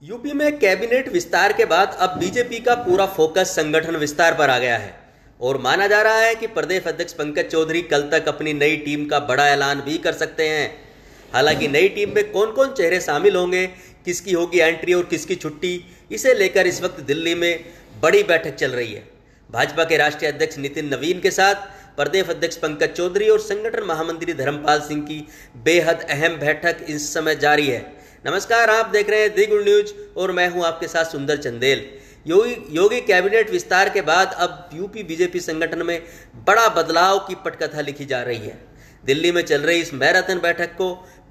UP में cabinet विस्तार के बाद अब बीजेपी का पूरा फोकस संगठन विस्तार पर आ गया है और माना जा रहा है कि प्रदेश अध्यक्ष पंकज चौधरी कल तक अपनी नई टीम का बड़ा ऐलान भी कर सकते हैं। हालांकि नई टीम में कौन कौन चेहरे शामिल होंगे, किसकी होगी एंट्री और किसकी छुट्टी, इसे लेकर इस वक्त दिल्ली में बड़ी बैठक चल रही है। भाजपा के राष्ट्रीय अध्यक्ष नितिन नवीन के साथ प्रदेश अध्यक्ष पंकज चौधरी और संगठन महामंत्री धर्मपाल सिंह की बेहद अहम बैठक इस समय जारी है। नमस्कार, आप देख रहे हैं दी गुड न्यूज और मैं हूं आपके साथ सुंदर चंदेल। योगी कैबिनेट विस्तार के बाद अब यूपी बीजेपी संगठन में बड़ा बदलाव की पटकथा लिखी जा रही है। दिल्ली में चल रही इस मैराथन बैठक को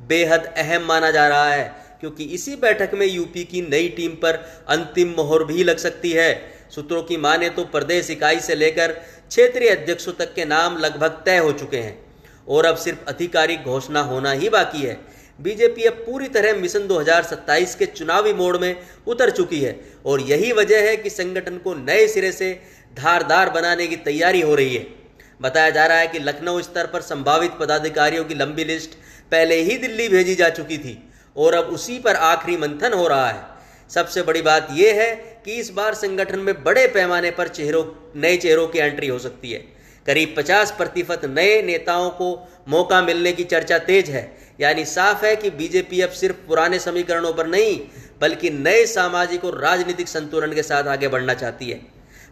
बेहद अहम माना जा रहा है क्योंकि इसी बैठक में यूपी की नई टीम पर अंतिम मोहर भी लग सकती है। सूत्रों की माने तो प्रदेश इकाई से लेकर क्षेत्रीय अध्यक्षों तक के नाम लगभग तय हो चुके हैं और अब सिर्फ आधिकारिक घोषणा होना ही बाकी है। बीजेपी अब पूरी तरह मिशन 2027 के चुनावी मोड में उतर चुकी है और यही वजह है कि संगठन को नए सिरे से धारदार बनाने की तैयारी हो रही है। बताया जा रहा है कि लखनऊ स्तर पर संभावित पदाधिकारियों की लंबी लिस्ट पहले ही दिल्ली भेजी जा चुकी थी और अब उसी पर आखिरी मंथन हो रहा है। सबसे बड़ी बात यह है कि इस बार संगठन में बड़े पैमाने पर नए चेहरों की एंट्री हो सकती है। करीब 50% नए नेताओं को मौका मिलने की चर्चा तेज है। यानी साफ है कि बीजेपी अब सिर्फ पुराने समीकरणों पर नहीं बल्कि नए सामाजिक और राजनीतिक संतुलन के साथ आगे बढ़ना चाहती है।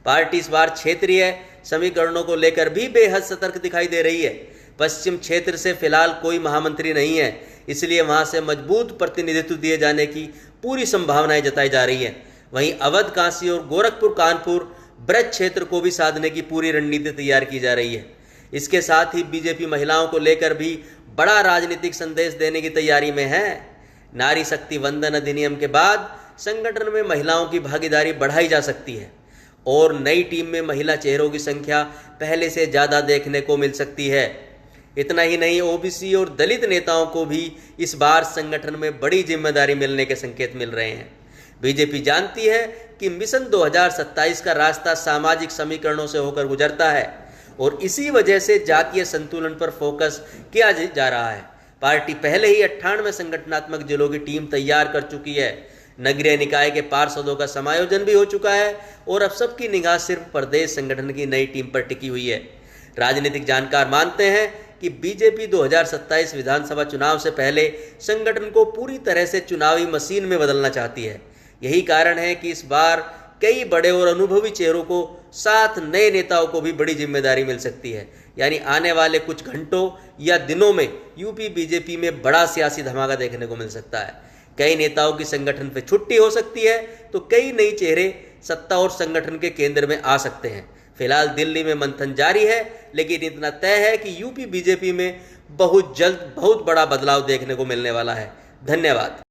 पार्टी इस बार क्षेत्रीय समीकरणों को लेकर भी बेहद सतर्क दिखाई दे रही है। पश्चिम क्षेत्र से फिलहाल कोई महामंत्री नहीं है, इसलिए वहां से मजबूत प्रतिनिधित्व दिए जाने की पूरी संभावनाएं जताई जा रही है। वहीं अवध, काशी और गोरखपुर कानपुर ब्रज क्षेत्र को भी साधने की पूरी रणनीति तैयार की जा रही है। इसके साथ ही बीजेपी महिलाओं को लेकर भी बड़ा राजनीतिक संदेश देने की तैयारी में है। नारी शक्ति वंदन अधिनियम के बाद संगठन में महिलाओं की भागीदारी बढ़ाई जा सकती है और नई टीम में महिला चेहरों की संख्या पहले से ज़्यादा देखने को मिल सकती है। इतना ही नहीं, ओबीसी और दलित नेताओं को भी इस बार संगठन में बड़ी जिम्मेदारी मिलने के संकेत मिल रहे हैं। बीजेपी जानती है कि मिशन 2027 का रास्ता सामाजिक समीकरणों से होकर गुजरता है और इसी वजह से जातीय संतुलन पर फोकस किया जा रहा है। पार्टी पहले ही 98 संगठनात्मक जिलों की टीम तैयार कर चुकी है। नगरीय निकाय के पार्षदों का समायोजन भी हो चुका है और अब सबकी निगाह सिर्फ प्रदेश संगठन की नई टीम पर टिकी हुई है। राजनीतिक जानकार मानते हैं कि बीजेपी 2027 विधानसभा चुनाव से पहले संगठन को पूरी तरह से चुनावी मशीन में बदलना चाहती है। यही कारण है कि इस बार कई बड़े और अनुभवी चेहरों को साथ नए नेताओं को भी बड़ी जिम्मेदारी मिल सकती है। यानी आने वाले कुछ घंटों या दिनों में यूपी बीजेपी में बड़ा सियासी धमाका देखने को मिल सकता है। कई नेताओं की संगठन पे छुट्टी हो सकती है तो कई नए चेहरे सत्ता और संगठन के केंद्र में आ सकते हैं। फिलहाल दिल्ली में मंथन जारी है, लेकिन इतना तय है कि यूपी बीजेपी में बहुत जल्द बहुत बड़ा बदलाव देखने को मिलने वाला है। धन्यवाद।